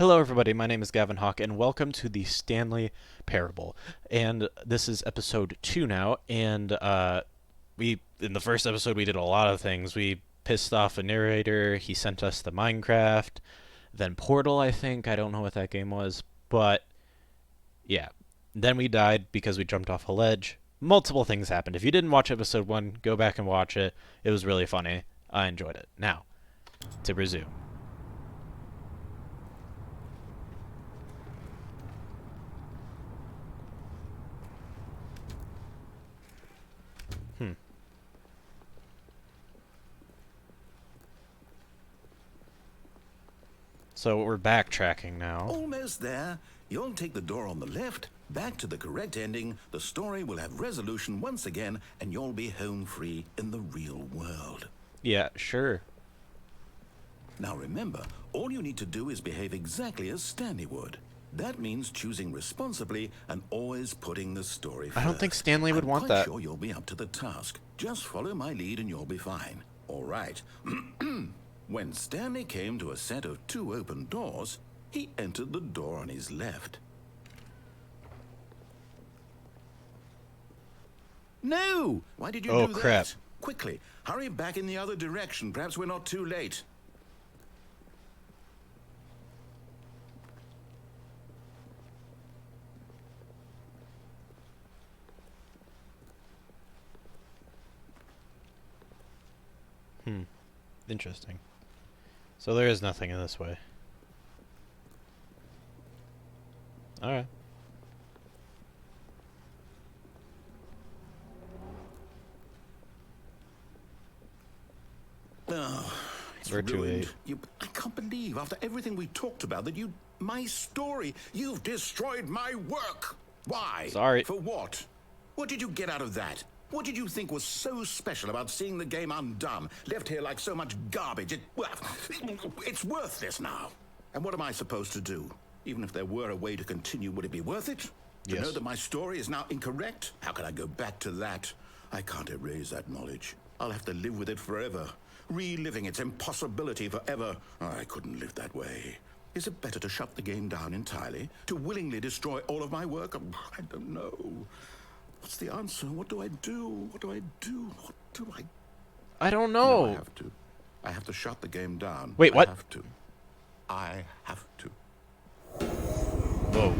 Hello, everybody. My name is Gavin Hawk, and welcome to the Stanley Parable. And this is episode 2 now. And in the first episode, we did a lot of things. We pissed off a narrator. He sent us the Minecraft, then Portal. I think I don't know what that game was, but yeah. Then we died because we jumped off a ledge. Multiple things happened. If you didn't watch episode 1, go back and watch it. It was really funny. I enjoyed it. Now, to resume. So we're backtracking now. Almost there. You'll take the door on the left, back to the correct ending, the story will have resolution once again, and you'll be home free in the real world. Yeah, sure. Now remember, all you need to do is behave exactly as Stanley would. That means choosing responsibly and always putting the story first. I don't think Stanley would want that. I'm quite sure you'll be up to the task. Just follow my lead and you'll be fine. All right. When Stanley came to a set of 2 open doors, he entered the door on his left. No! Why did you do that? Oh, crap. Quickly, hurry back in the other direction. Perhaps we're not too late. Interesting. So there is nothing in this way. Alright. Oh, it's We're too ruined. late. I can't believe, after everything we talked about, that my story, you've destroyed my work. Why? Sorry. For what? What did you get out of that? What did you think was so special about seeing the game undone, left here like so much garbage? It's worthless now. And what am I supposed to do? Even if there were a way to continue, would it be worth it? To know that my story is now incorrect? How can I go back to that? I can't erase that knowledge. I'll have to live with it forever, reliving its impossibility forever. I couldn't live that way. Is it better to shut the game down entirely? To willingly destroy all of my work? I don't know. What's the answer? What do I do? What do I do? What do I... I don't know. No, I have to. I have to shut the game down. Wait, what? I have to. I have to. Whoa.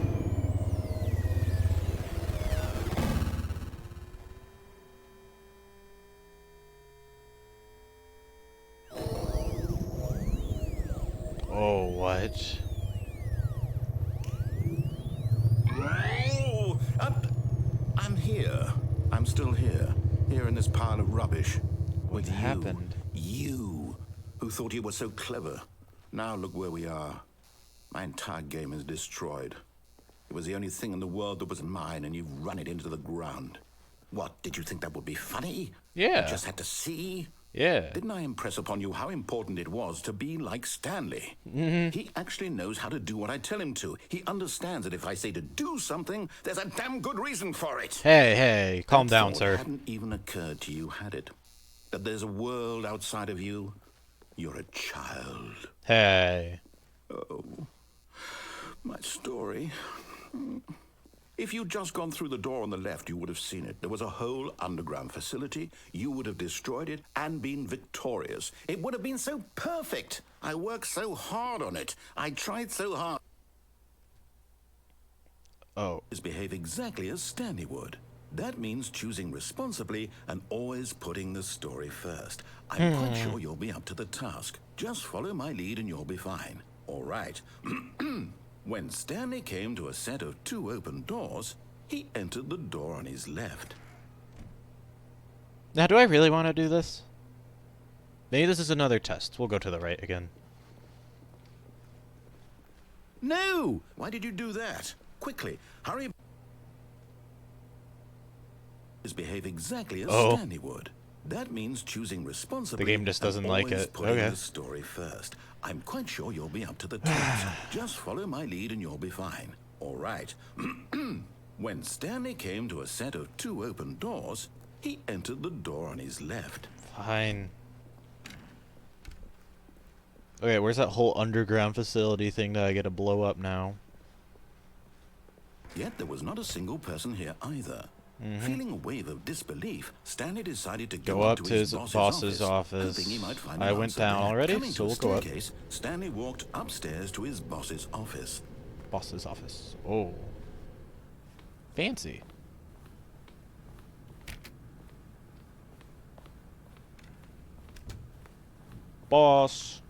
Oh, what? Oh, I'm here. I'm still here. Here in this pile of rubbish. What happened? You, who thought you were so clever. Now look where we are. My entire game is destroyed. It was the only thing in the world that was mine, and you've run it into the ground. What, did you think that would be funny? Yeah. You just had to see? Yeah. Didn't I impress upon you how important it was to be like Stanley? He actually knows how to do what I tell him to. He understands that if I say to do something, there's a damn good reason for it. Hey, calm down, Thought sir. hadn't even occurred to you, had it? That there's a world outside of you? You're a child. Hey. Oh, my story. If you'd just gone through the door on the left, you would have seen it. There was a whole underground facility. You would have destroyed it and been victorious. It would have been so perfect. I worked so hard on it. I tried so hard. Oh. Behave exactly as Stanley would. That means choosing responsibly and always putting the story first. I'm quite sure you'll be up to the task. Just follow my lead and you'll be fine. All right. When Stanley came to a set of 2 open doors, he entered the door on his left. Now, do I really want to do this? Maybe this is another test. We'll go to the right again. No! Why did you do that? Quickly, hurry. Behave exactly as Stanley would. That means choosing responsibly. The game just doesn't like always it. Putting Okay. the story first. I'm quite sure you'll be up to the task. Just follow my lead and you'll be fine. All right. When Stanley came to a set of 2 open doors, he entered the door on his left. Fine. Okay, where's that whole underground facility thing that I get to blow up now? Yet there was not a single person here either. Feeling a wave of disbelief, Stanley decided to Go go up up to to his his boss's office. hoping he might find I an went answer down there. already, Coming so to a we'll go up. staircase, Stanley walked upstairs to his boss's office. Boss's office. Oh. Fancy. Boss.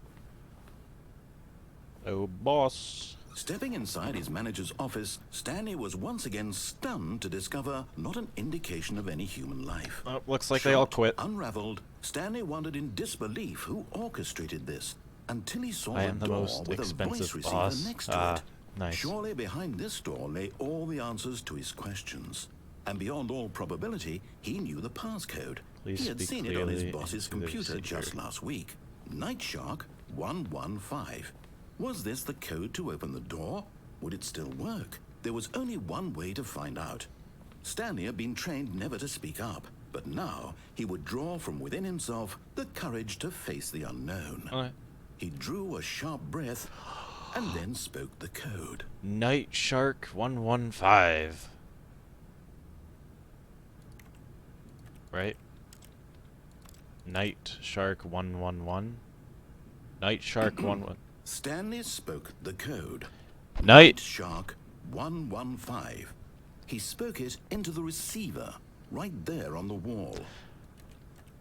Oh, boss. Stepping inside his manager's office, Stanley was once again stunned to discover not an indication of any human life. Oh, looks like they all Shocked, quit. Unraveled, Stanley wondered in disbelief who orchestrated this until he saw I a am the door most with a voice expensive receiver boss. next to it. Nice. Surely behind this door lay all the answers to his questions. And beyond all probability, he knew the passcode. Please He had speak seen it on his clearly boss's into the computer receiver. just last week. Night Shark 115. Was this the code to open the door? Would it still work? There was only one way to find out. Stanley had been trained never to speak up, but now he would draw from within himself the courage to face the unknown. Alright. He drew a sharp breath and then spoke the code. Night Shark 115. Right? Night Shark 111. Night Shark 11. Stanley spoke the code. Night Shark 115. He spoke it into the receiver, right there on the wall.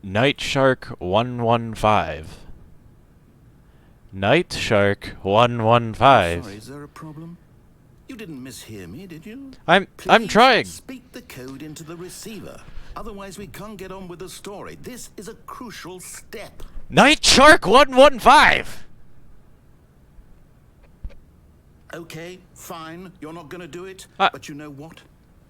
Night Shark 115. Night Shark 115. Sorry, is there a problem? You didn't mishear me, did you? I'm Please trying. speak the code into the receiver. Otherwise, we can't get on with the story. This is a crucial step. Night Shark 115. Okay, fine. You're not gonna do it. But you know what?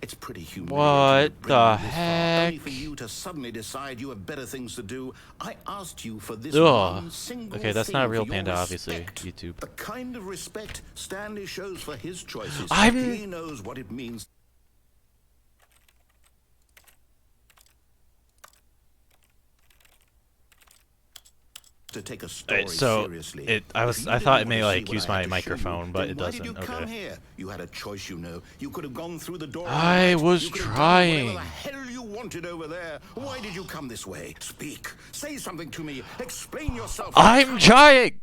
It's pretty humiliating. What to bring the you this far, heck? Only for you to suddenly decide you have better things to do. I asked you for this Ugh. one single Okay, that's thing not a for real your panda, obviously. respect. YouTube. The kind of respect Stanley shows for his choices. I'm- He knows what it means to take a story so seriously. I If you thought didn't it want may to like see use what I my had to show microphone, you, but then it why doesn't. did you come Okay. here? You had a choice, you know. You could have gone through the door. I was you could have done trying. whatever the hell you wanted over there. Why did you come this way? Speak. Say something to me. Explain yourself. I'm trying.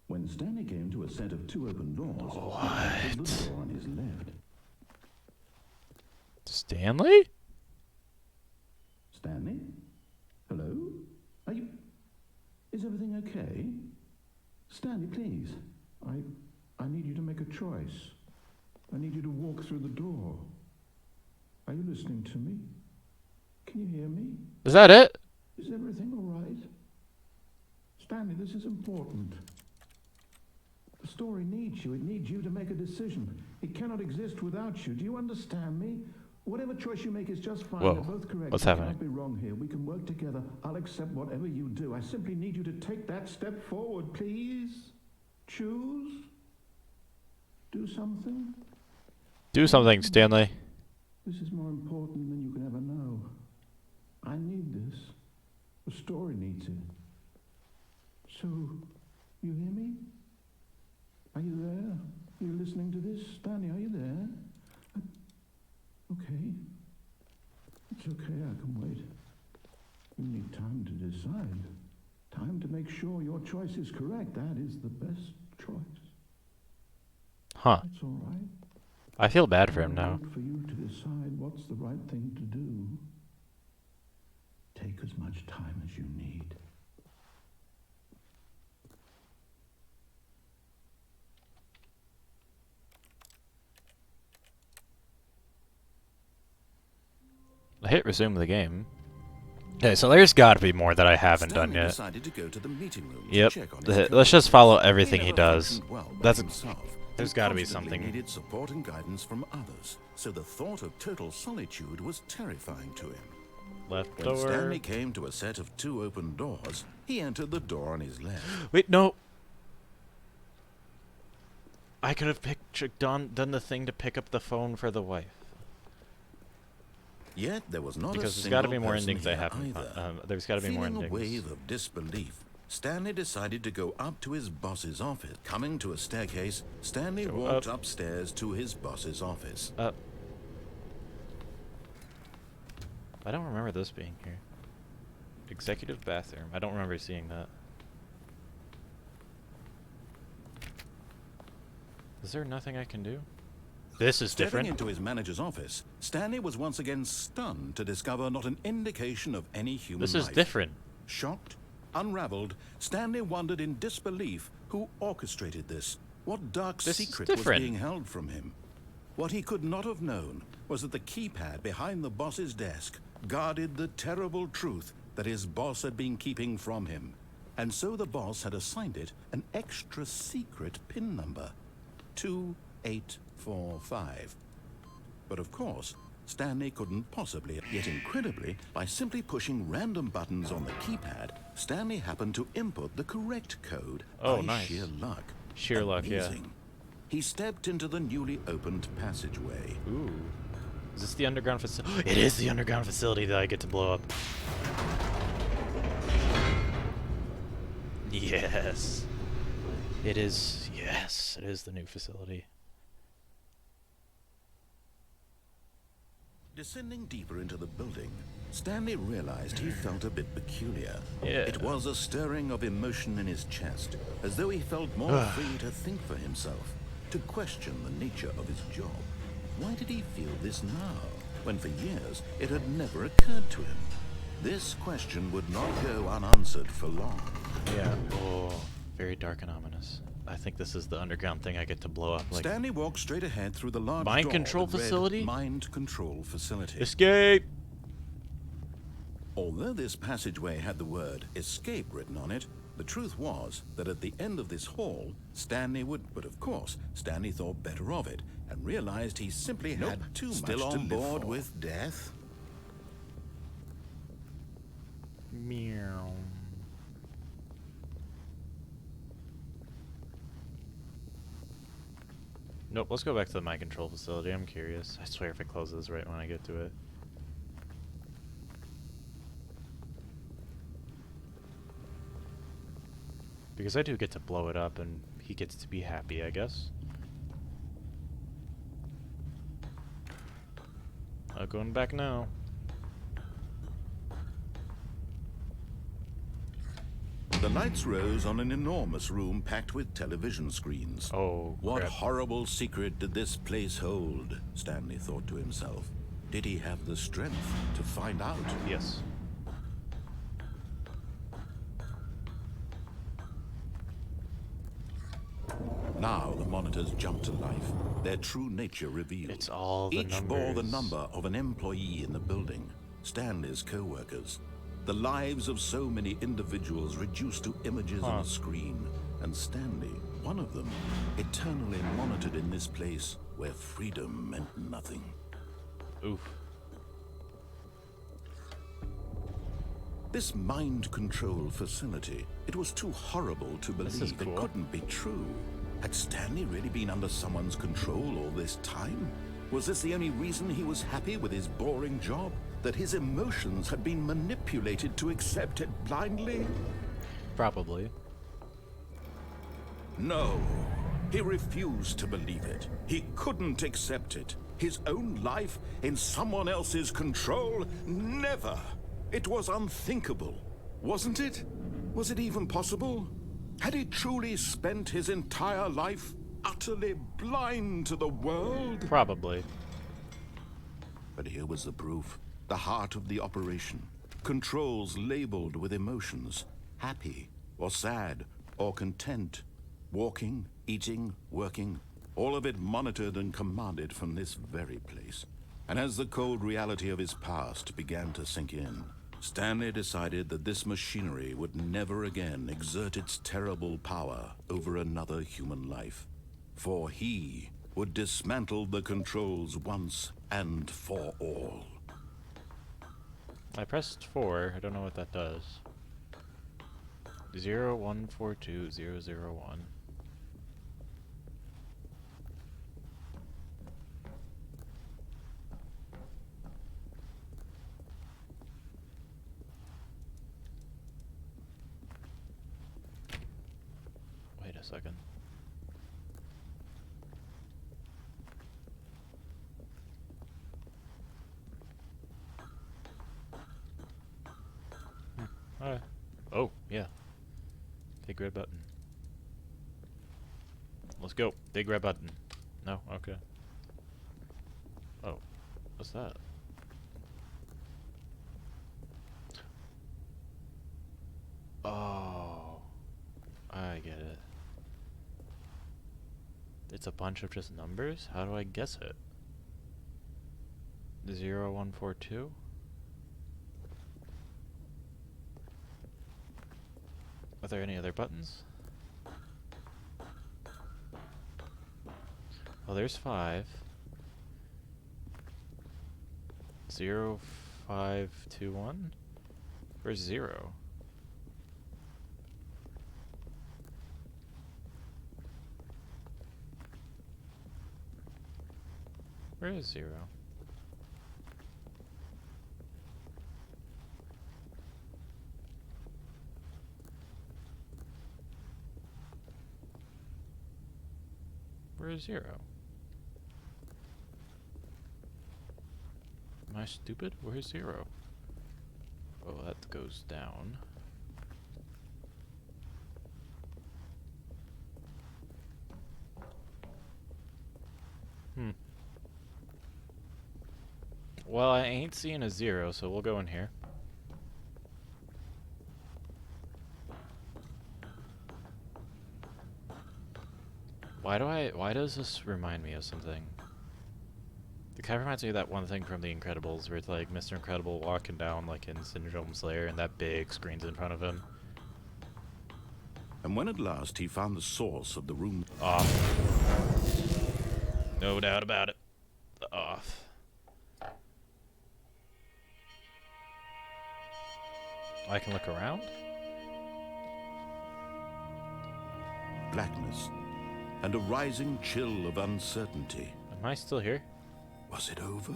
When Stanley came to a set of two open doors, What? the door on his left. Stanley? Stanley? Hello? Are you... Is everything okay? Stanley, please. I need you to make a choice. I need you to walk through the door. Are you listening to me? Can you hear me? Is that it? Is everything all right? Stanley, this is important. The story needs you. It needs you to make a decision. It cannot exist without you. Do you understand me? Whatever choice you make is just fine. Whoa. They're both correct. What's You happening? cannot be wrong here. We can work together. I'll accept whatever you do. I simply need you to take that step forward, please. Choose. Do something. Do something, Stanley. This is more important than you can ever know. I need this. The story needs it. So, you hear me? Are you there? Are you listening to this? Stanley, are you there? Okay. It's okay, I can wait. You need time to decide. Time to make sure your choice is correct. That is the best choice. Huh. That's all right. I feel bad for him I'll now. wait for you to decide what's the right thing to do. Take as much time as you need. I hit resume the game. Okay, so there's got to be more that I haven't done Stanley yet. decided to go to the meeting room Yep. to check on his Let's just follow everything he never does. functioned well by That's himself, there's and got to be constantly something. needed support and guidance from others. So the thought of total solitude was terrifying to him. Left When door. Stanley came to a set of two open doors, he entered the door on his left. Wait, no. I could have done the thing to pick up the phone for the wife. Yet there was not Because a there's got to single be more person endings I here haven't. either. There's got to be more Feeling endings. a wave of disbelief, Stanley decided to go up to his boss's office. Coming to a staircase, Stanley Go walked up. upstairs to his boss's office. I don't remember this being here. Executive bathroom. I don't remember seeing that. Is there nothing I can do? This is Stepping different. into his manager's office, Stanley was once again stunned to discover not an indication of any human life. This is different. Shocked, unraveled, Stanley wondered in disbelief who orchestrated this. What dark This is secret was different. being held from him? What he could not have known was that the keypad behind the boss's desk guarded the terrible truth that his boss had been keeping from him. And so the boss had assigned it an extra secret PIN number. 2845. But of course, Stanley couldn't possibly, yet incredibly, by simply pushing random buttons on the keypad, Stanley happened to input the correct code by nice. sheer luck. Sheer luck, yeah. Amazing. He stepped into the newly opened passageway. Ooh. Is this the underground facility? It is the underground facility that I get to blow up. Yes. It is. Yes, it is the new facility. Descending deeper into the building, Stanley realized he felt a bit peculiar. Yeah. It was a stirring of emotion in his chest, as though he felt more free to think for himself, to question the nature of his job. Why did he feel this now, when for years it had never occurred to him? This question would not go unanswered for long. Yeah. Oh, very dark and ominous. I think this is the underground thing I get to blow up. Like, Stanley walked straight ahead through the large Mind door control that read facility? Mind control facility. escape! Although this passageway had the word escape written on it, the truth was that at the end of this hall, Stanley would, but of course, Stanley thought better of it and realized he simply had too much to live for. With death? Meow. Nope, let's go back to the mind control facility. I'm curious. I swear if it closes right when I get to it. Because I do get to blow it up and he gets to be happy, I guess. Going back now. The lights rose on an enormous room packed with television screens. Oh, What crap. horrible secret did this place hold? Stanley thought to himself. Did he have the strength to find out? Yes. Now the monitors jumped to life, their true nature revealed. It's all the Each bore the numbers. number of an employee in the building, Stanley's co-workers. The lives of so many individuals reduced to images on a screen, and Stanley, one of them, eternally monitored in this place where freedom meant nothing. Oof. This mind control facility, it was too horrible to This is believe. cool. It couldn't be true. Had Stanley really been under someone's control all this time? Was this the only reason he was happy with his boring job? That his emotions had been manipulated to accept it blindly? Probably. No. He refused to believe it. He couldn't accept it. His own life in someone else's control? Never. It was unthinkable, wasn't it? Was it even possible? Had he truly spent his entire life utterly blind to the world? Probably. But here was the proof. The heart of the operation. Controls labeled with emotions. Happy, or sad, or content. Walking, eating, working. All of it monitored and commanded from this very place. And as the cold reality of his past began to sink in, Stanley decided that this machinery would never again exert its terrible power over another human life. For he would dismantle the controls once and for all. I pressed 4. I don't know what that does. 0142001. second. Alright. Oh, yeah. Big red button. Let's go. Big red button. No? Okay. Oh. What's that? Oh. I get it. It's a bunch of just numbers? How do I guess it? 0, 1, 4, 2? Are there any other buttons? Oh, there's 5. 0, 5, 2, 1? Where's 0? Where is 0? Where is 0? Am I stupid? Where's 0? Oh, that goes down. Well, I ain't seeing a 0, so we'll go in here. Why does this remind me of something? It kind of reminds me of that one thing from The Incredibles where it's like Mr. Incredible walking down like in Syndrome's lair and that big screen's in front of him. And when at last he found the source of the room... Off. No doubt about it. Off. I can look around? Blackness and a rising chill of uncertainty. Am I still here? Was it over?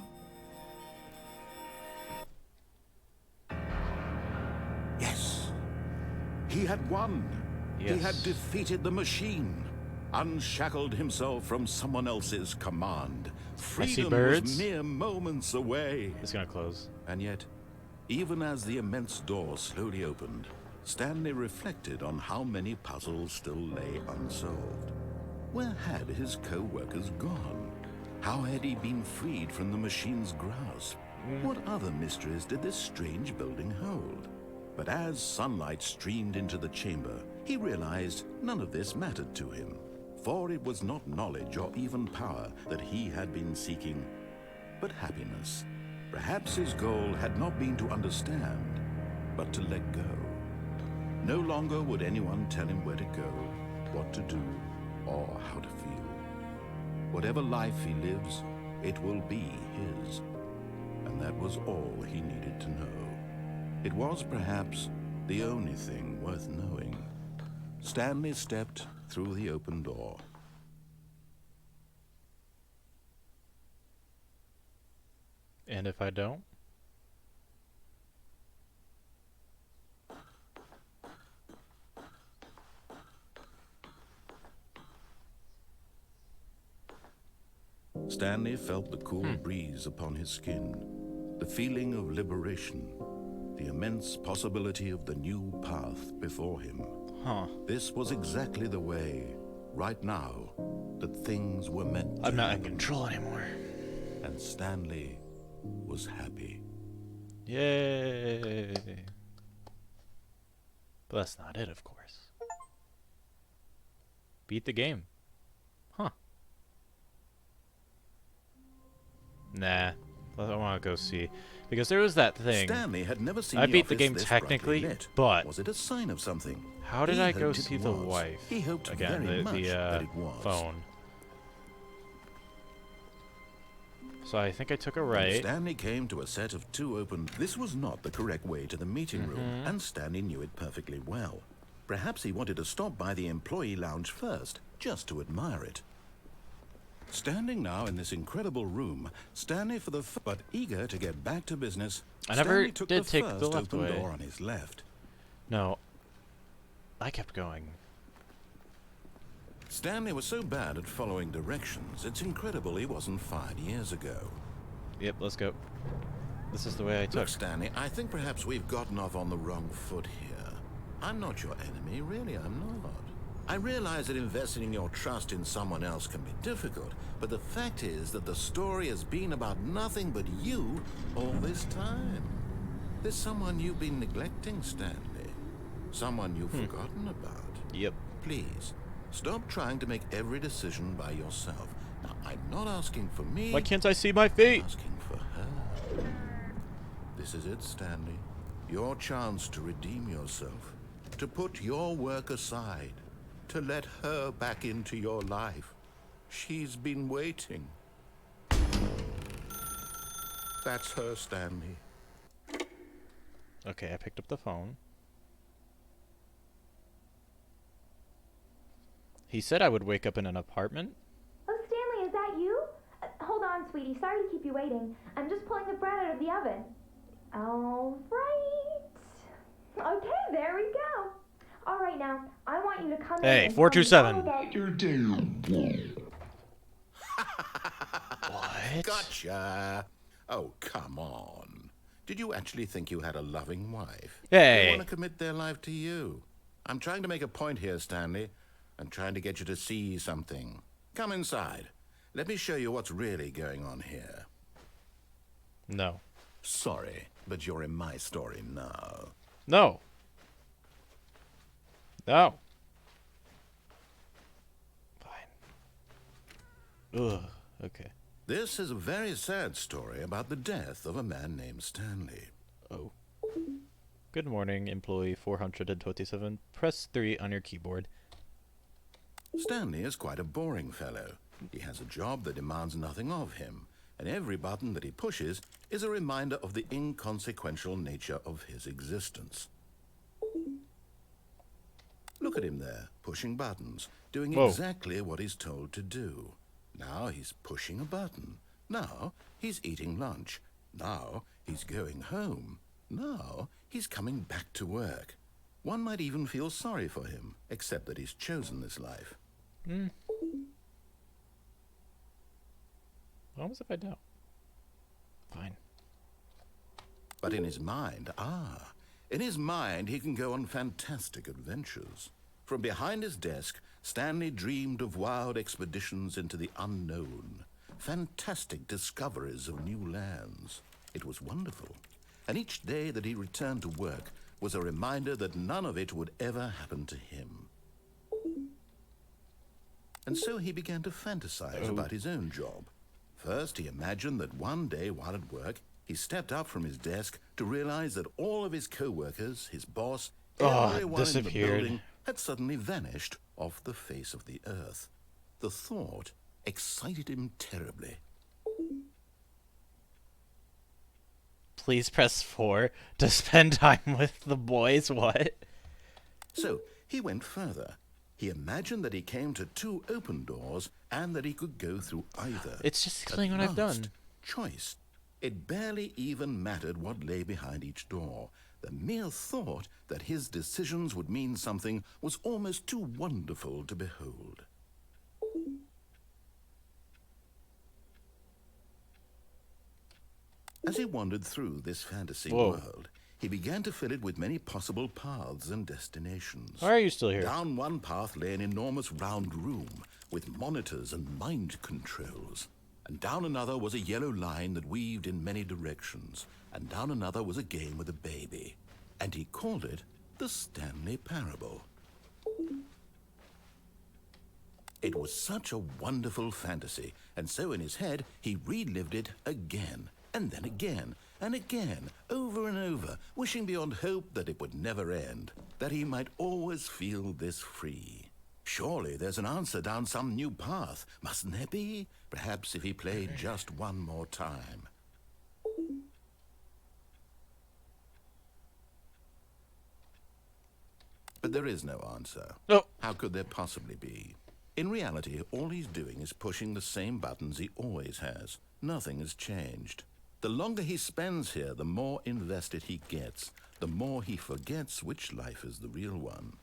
Yes. He had won. Yes. He had defeated the machine, unshackled himself from someone else's command. Freedom was mere moments away. It's gonna close. And yet, even as the immense door slowly opened, Stanley reflected on how many puzzles still lay unsolved. Where had his co-workers gone? How had he been freed from the machine's grasp? What other mysteries did this strange building hold? But as sunlight streamed into the chamber, he realized none of this mattered to him, for it was not knowledge or even power that he had been seeking, but happiness. Perhaps his goal had not been to understand, but to let go. No longer would anyone tell him where to go, what to do, or how to feel. Whatever life he lives, it will be his. And that was all he needed to know. It was perhaps the only thing worth knowing. Stanley stepped through the open door. And if I don't? Stanley felt the cool breeze upon his skin, the feeling of liberation, the immense possibility of the new path before him. This was exactly the way, right now, that things were meant to I'm not in happen. control anymore. And Stanley was happy. Yay! But that's not it, of course. Beat the game. Huh. Nah. I want to go see. Because there was that thing. Stanley had never seen I beat the office game this technically, brightly lit. but Was it a sign of something? how did He I go hoped it see the was. wife? He hoped Again, very much that the it was. phone. So I think I took a When right. Stanley came to a set of 2 open... This was not the correct way to the meeting room, and Stanley knew it perfectly well. Perhaps he wanted to stop by the employee lounge first, just to admire it. Standing now in this incredible room, Stanley but eager to get back to business, I never Stanley took did the take first the left open way. door on his left. No. I kept going. Stanley was so bad at following directions, it's incredible he wasn't fired years ago. Yep, let's go. This is the way I took. Look, Stanley, I think perhaps we've gotten off on the wrong foot here. I'm not your enemy, really, I'm not. I realize that investing your trust in someone else can be difficult, but the fact is that the story has been about nothing but you all this time. There's someone you've been neglecting, Stanley. Someone you've forgotten about. Yep. Please, stop trying to make every decision by yourself. Now, I'm not asking for me. Why can't I see my feet? I'm asking for her. This is it, Stanley. Your chance to redeem yourself. To put your work aside. To let her back into your life. She's been waiting. That's her, Stanley. Okay, I picked up the phone. He said I would wake up in an apartment. Oh, Stanley, is that you? Hold on, sweetie. Sorry to keep you waiting. I'm just pulling the bread out of the oven. All right. Okay, there we go. All right, now, I want you to come in. Hey, and 427. tell me You're down. What? Gotcha. Oh, come on. Did you actually think you had a loving wife? Hey. They want to commit their life to you. I'm trying to make a point here, Stanley. I'm trying to get you to see something. Come inside. Let me show you what's really going on here. No. Sorry, but you're in my story now. No. No. Fine. Ugh. Okay. This is a very sad story about the death of a man named Stanley. Oh. Good morning, employee 427. Press 3 on your keyboard. Stanley is quite a boring fellow. He has a job that demands nothing of him, and every button that he pushes is a reminder of the inconsequential nature of his existence. Look at him there, pushing buttons, doing exactly what he's told to do. Now he's pushing a button. Now he's eating lunch. Now he's going home. Now he's coming back to work. One might even feel sorry for him, except that he's chosen this life. What was if I don't? Fine. But in his mind, he can go on fantastic adventures. From behind his desk, Stanley dreamed of wild expeditions into the unknown, fantastic discoveries of new lands. It was wonderful. And each day that he returned to work was a reminder that none of it would ever happen to him. And so he began to fantasize about his own job. First, he imagined that one day while at work, he stepped up from his desk to realize that all of his co-workers, his boss, everyone in the building had suddenly vanished off the face of the earth. The thought excited him terribly. Please press 4 to spend time with the boys. What? So he went further. He imagined that he came to 2 open doors and that he could go through either. It's just explaining what I've done. Choice. It barely even mattered what lay behind each door. The mere thought that his decisions would mean something was almost too wonderful to behold. As he wandered through this fantasy world, he began to fill it with many possible paths and destinations. Why are you still here? Down one path lay an enormous round room with monitors and mind controls. And down another was a yellow line that weaved in many directions. And down another was a game with a baby. And he called it the Stanley Parable. It was such a wonderful fantasy, and so in his head he relived it again, and then again, and again, over and over, wishing beyond hope that it would never end, that he might always feel this free. Surely there's an answer down some new path, mustn't there be? Perhaps if he played just one more time. But there is no answer. Oh. How could there possibly be? In reality, all he's doing is pushing the same buttons he always has. Nothing has changed. The longer he spends here, the more invested he gets, the more he forgets which life is the real one.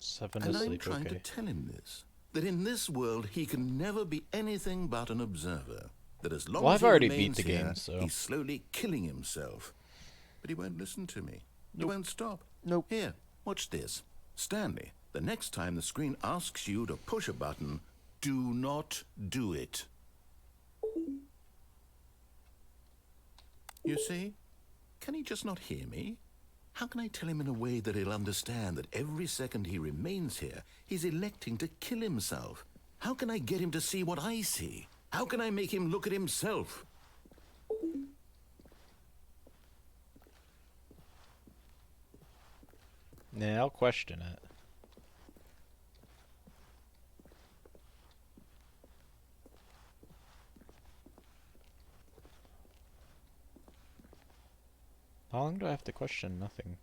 7 And to I'm sleep, trying to okay. tell him this. That in this world he can never be anything but an observer. That as long Well, as I've he already beat remains the here, game, so... he's slowly killing himself. But he won't listen to me. He Nope. won't stop. Nope. Here, watch this. Stanley, the next time the screen asks you to push a button, do not do it. You see? Can he just not hear me? How can I tell him in a way that he'll understand that every second he remains here, he's electing to kill himself? How can I get him to see what I see? How can I make him look at himself? Yeah, I'll question it. How long do I have to question nothing?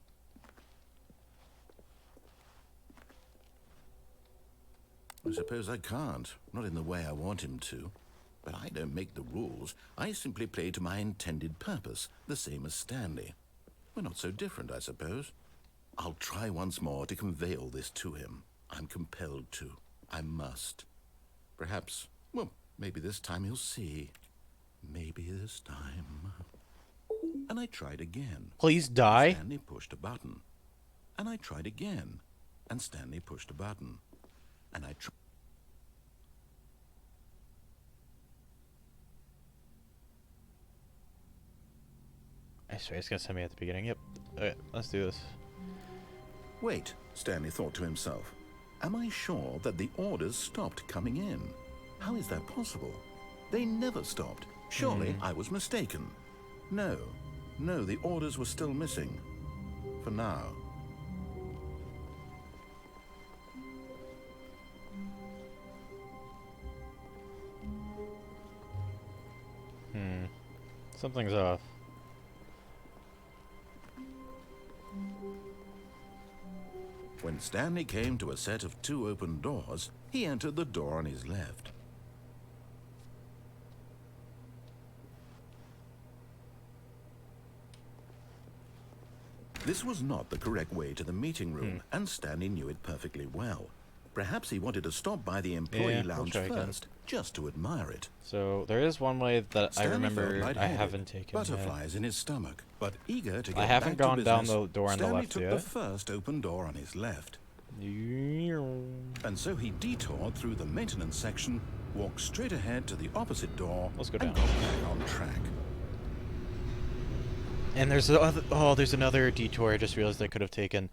I suppose I can't. Not in the way I want him to. But I don't make the rules. I simply play to my intended purpose, the same as Stanley. We're not so different, I suppose. I'll try once more to convey all this to him. I'm compelled to. I must. Perhaps, well, maybe this time he'll see. Maybe this time. And I tried again. Please die. Stanley pushed a button. And I tried again. And Stanley pushed a button. And I tried. I swear it's gonna send me at the beginning. Yep. Okay, let's do this. Wait, Stanley thought to himself. Am I sure that the orders stopped coming in? How is that possible? They never stopped. Surely I was mistaken. No, the orders were still missing. For now. Something's off. When Stanley came to a set of 2 open doors, he entered the door on his left. This was not the correct way to the meeting room, and Stanley knew it perfectly well. Perhaps he wanted to stop by the employee Yeah, we'll lounge try again. first, just to admire it. So there is one way that Stanley I remember felt I lightheaded, haven't taken yet. butterflies in his stomach, but eager to get I haven't back gone to down business, the door on the Stanley left took yet. the first open door on his left. And so he detoured through the maintenance section, walked straight ahead to the opposite door, Let's go and down. got back on track. And there's the other, there's another detour I just realized I could have taken.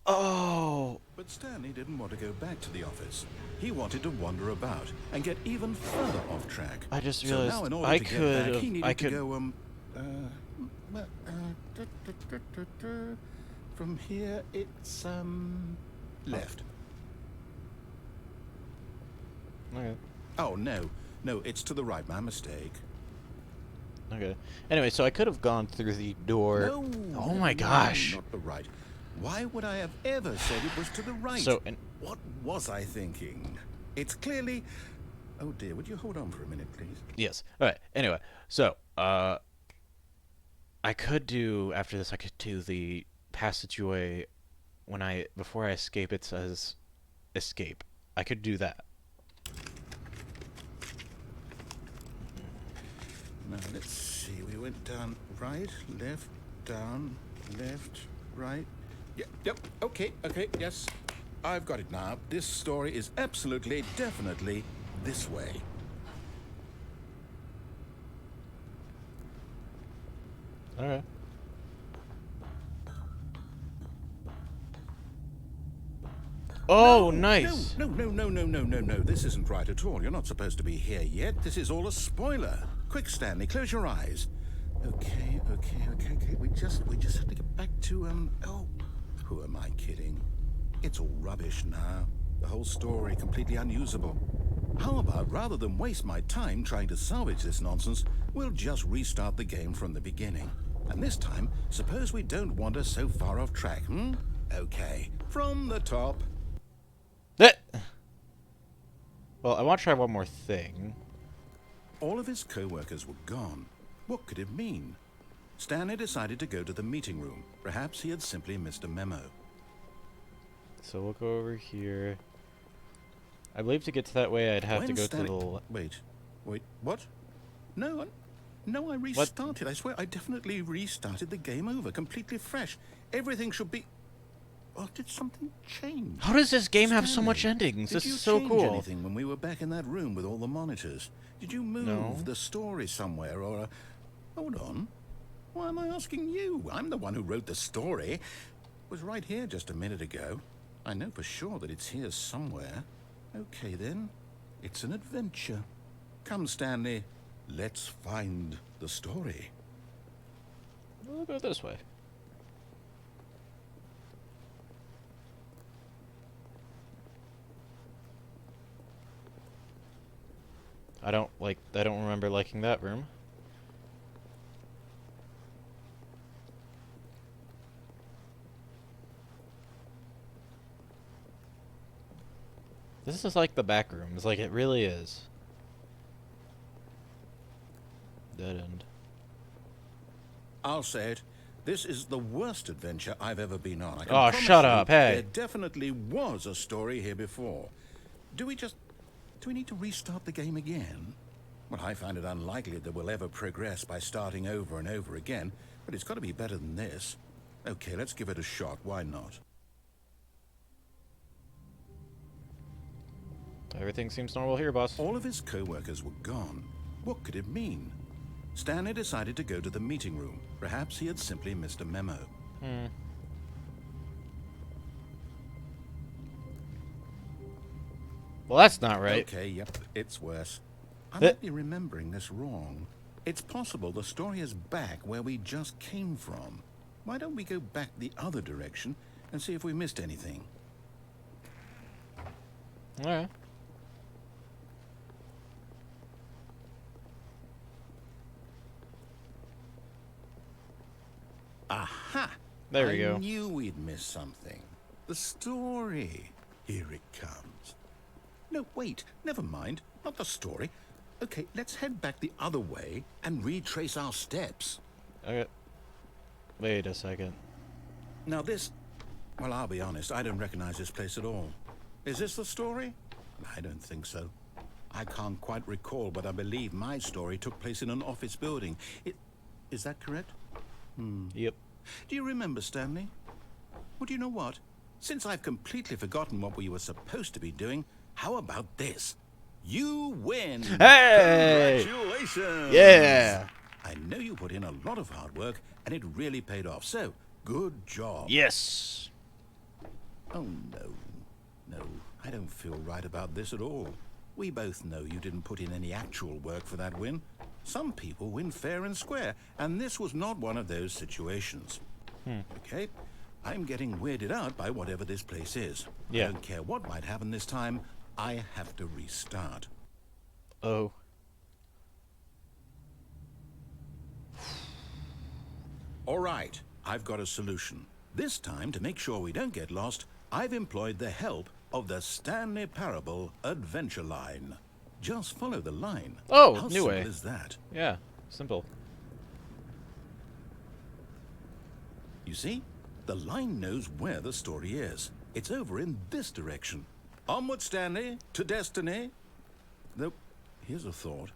Oh, But Stanley didn't want to go back to the office. He wanted to wander about and get even further off track. I just So realized now in order I to get could back, have- he needed I to could- go, from here it's, left. okay. Oh, no, it's to the right, my mistake. Okay. Anyway, so I could have gone through the door. No. Oh my gosh. Not the right. Why would I have ever said it was to the right? So, and What was I thinking? It's clearly... Oh dear, would you hold on for a minute, please? yes. All right. Anyway, so I could do after this. I could do the passageway before I escape. It says escape. I could do that. Now, let's see. We went down right, left, down, left, right. Yep, okay, yes. I've got it now. This story is absolutely, definitely this way. All right. Oh, nice. No. This isn't right at all. You're not supposed to be here yet. This is all a spoiler. Quick, Stanley, close your eyes. Okay. We just have to get back to, oh, who am I kidding? It's all rubbish now. The whole story completely unusable. How about, rather than waste my time trying to salvage this nonsense, we'll just restart the game from the beginning. And this time, suppose we don't wander so far off track, Okay, from the top. Well, I want to try one more thing. All of his co-workers were gone. What could it mean? Stanley decided to go to the meeting room. Perhaps he had simply missed a memo. So we'll go over here. I believe to get to that way, I'd have to go to the... Wait, what? No, I restarted. I swear, I definitely restarted the game over, completely fresh. Everything should be... Oh, did something change? How does this game have so Stanley, much endings? Did This you is so change cool. anything when we were back in that room with all the monitors? Did you move No. the story somewhere, or... Hold on. Why am I asking you? I'm the one who wrote the story. It was right here just a minute ago. I know for sure that it's here somewhere. Okay, then. It's an adventure. Come, Stanley. Let's find the story. We'll go this way. I don't remember liking that room. This is like the back rooms, like it really is. Dead end. I'll say it. This is the worst adventure I've ever been on. I can Oh, promise shut you up, hey. There definitely was a story here before. Do we need to restart the game again? Well, I find it unlikely that we'll ever progress by starting over and over again, but it's got to be better than this. Okay, let's give it a shot. Why not? Everything seems normal here, boss. All of his co-workers were gone. What could it mean? Stanley decided to go to the meeting room. Perhaps he had simply missed a memo. Well, that's not right. Okay, yep, it's worse. I might be remembering this wrong. It's possible the story is back where we just came from. Why don't we go back the other direction and see if we missed anything? Alright. Aha! There we go. I knew we'd missed something. The story. Here it comes. No, wait, never mind. Not the story. Okay, let's head back the other way and retrace our steps. Okay. Wait a second. Now this... Well, I'll be honest, I don't recognize this place at all. Is this the story? I don't think so. I can't quite recall, but I believe my story took place in an office building. Is that correct? Yep. Do you remember, Stanley? Well, do you know what? Since I've completely forgotten what we were supposed to be doing, how about this? You win! Hey! Congratulations! Yeah! I know you put in a lot of hard work, and it really paid off, so good job. Yes! Oh, no, I don't feel right about this at all. We both know you didn't put in any actual work for that win. Some people win fair and square, and this was not one of those situations. Okay, I'm getting weirded out by whatever this place is. Yeah. I don't care what might happen this time, I have to restart. Oh. All right, I've got a solution. This time, to make sure we don't get lost, I've employed the help of the Stanley Parable Adventure Line. Just follow the line. Oh, How new simple way. is that? Yeah, simple. You see? The line knows where the story is. It's over in this direction. Onward, Stanley, to destiny. Though, here's a thought.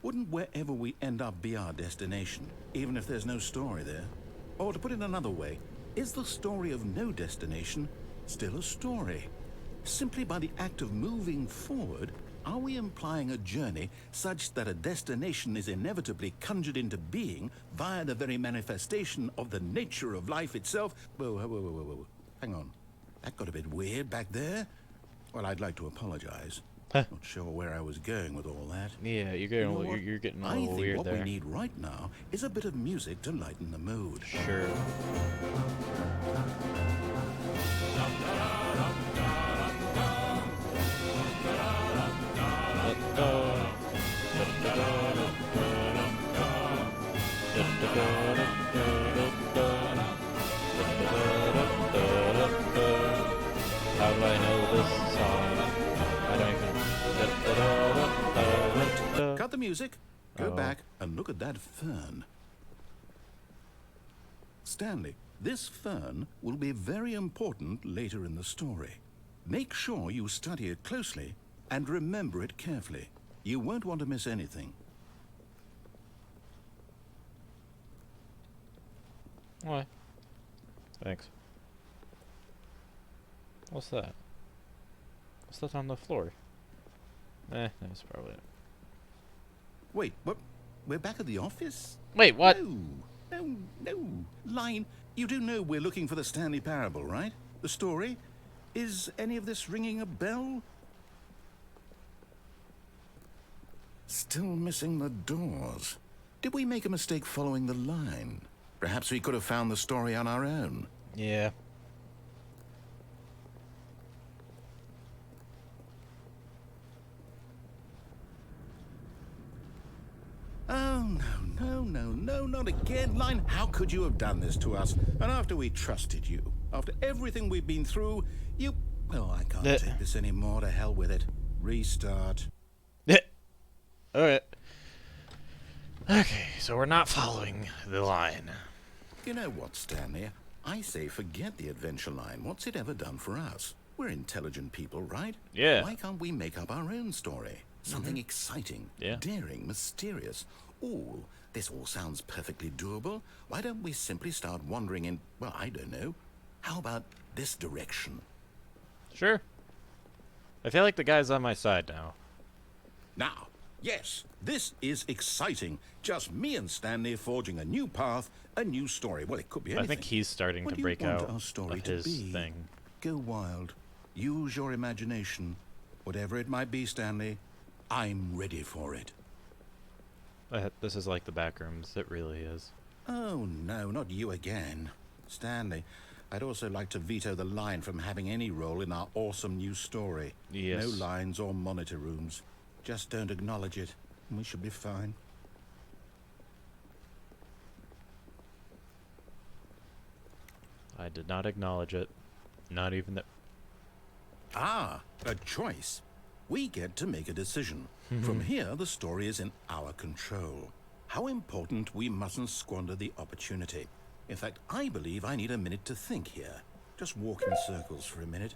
Wouldn't wherever we end up be our destination, even if there's no story there? Or to put it another way, is the story of no destination still a story? Simply by the act of moving forward, are we implying a journey such that a destination is inevitably conjured into being via the very manifestation of the nature of life itself? Whoa. Hang on. That got a bit weird back there. Well, I'd like to apologize. Huh. Not sure where I was going with all that. Yeah, you're You getting know what? you're getting a I little think weird what there. we need right now is a bit of music to lighten the mood. Sure. How do I know this song? I don't even. Cut the music. Go Oh. back and look at that fern. Stanley, This fern will be very important later in the story. Make sure you study it closely and remember it carefully. You won't want to miss anything. Why? Thanks. What's that? What's that on the floor? That's probably it. Wait, what? We're back at the office? Wait, what? No. Line, you do know we're looking for the Stanley Parable, right? The story? Is any of this ringing a bell? Still missing the doors. Did we make a mistake following the line? Perhaps we could have found the story on our own. Yeah. Oh, no, not again, Line. How could you have done this to us? And after we trusted you, after everything we've been through, you... Oh, I can't take this anymore. To hell with it. Restart. Alright. Okay, so we're not following the line. You know what, Stanley? I say forget the adventure line. What's it ever done for us? We're intelligent people, right? Yeah. Why can't we make up our own story? Something exciting, daring, mysterious. Ooh, this all sounds perfectly doable. Why don't we simply start wandering in, well, I don't know. How about this direction? Sure. I feel like the guy's on my side now. Now, yes, this is exciting. Just me and Stanley forging a new path, a new story. Well, it could be anything. I think he's starting What to do you break want out our story of to his be? thing. Go wild. Use your imagination. Whatever it might be, Stanley, I'm ready for it. This is like the back rooms. It really is. Oh, no, not you again. Stanley, I'd also like to veto the line from having any role in our awesome new story. Yes. No lines or monitor rooms. Just don't acknowledge it, and we should be fine. I did not acknowledge it. Not even that. Ah, a choice. We get to make a decision. From here, the story is in our control. How important we mustn't squander the opportunity. In fact, I believe I need a minute to think here. Just walk in circles for a minute.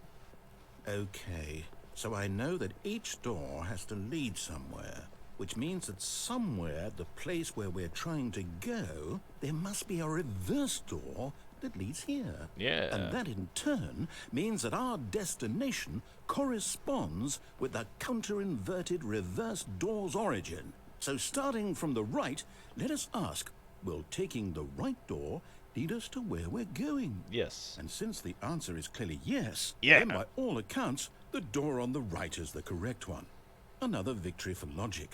Okay, so I know that each door has to lead somewhere, which means that somewhere at the place where we're trying to go, there must be a reverse door that leads here. Yeah. And that in turn means that our destination corresponds with the counter-inverted reverse door's origin. So starting from the right, let us ask, will taking the right door lead us to where we're going? Yes. And since the answer is clearly yes, Yeah. then by all accounts, the door on the right is the correct one. Another victory for logic.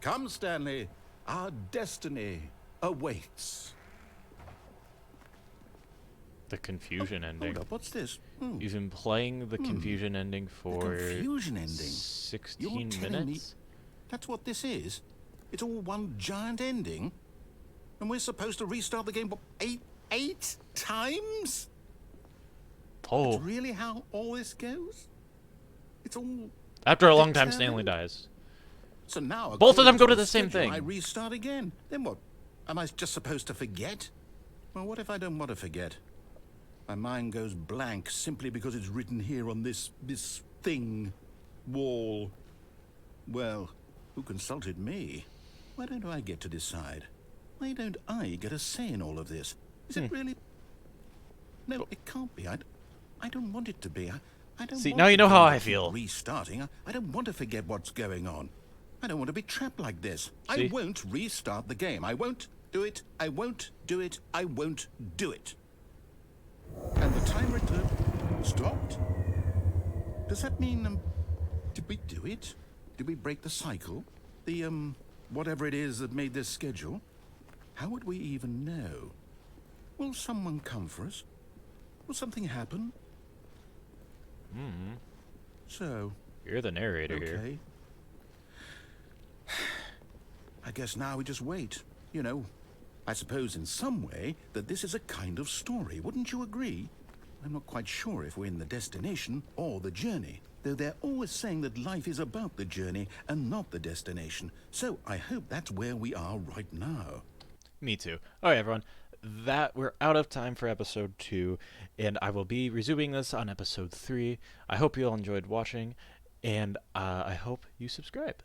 Come, Stanley, our destiny awaits. The confusion ending. Hold up, what's this? You've been playing the confusion ending for Confusion ending. 16 You're telling me minutes? that's what this is? It's all one giant ending? And we're supposed to restart the game, what, eight times? Oh. That's really how all this goes? It's all... After a long time, determined? Stanley dies. So now... Both of them according go to the same schedule, thing. I restart again. Then what? Am I just supposed to forget? Well, what if I don't want to forget? My mind goes blank simply because it's written here on this thing, wall. Well, who consulted me? Why don't I get to decide? Why don't I get a say in all of this? Is it really... No, it can't be. I don't want it to be. I don't See, want now you the know how game I to keep feel. restarting. I don't want to forget what's going on. I don't want to be trapped like this. See? I won't restart the game. I won't do it. I won't do it. I won't do it. And the timer stopped? Does that mean, did we do it? Did we break the cycle? The, whatever it is that made this schedule? How would we even know? Will someone come for us? Will something happen? So, You're the narrator here. okay. I guess now we just wait. You know, I suppose in some way that this is a kind of story. Wouldn't you agree? I'm not quite sure if we're in the destination or the journey, though they're always saying that life is about the journey and not the destination. So I hope that's where we are right now. Me too. All right, everyone. that we're out of time for episode 2, and I will be resuming this on episode 3. I hope you all enjoyed watching, and I hope you subscribe.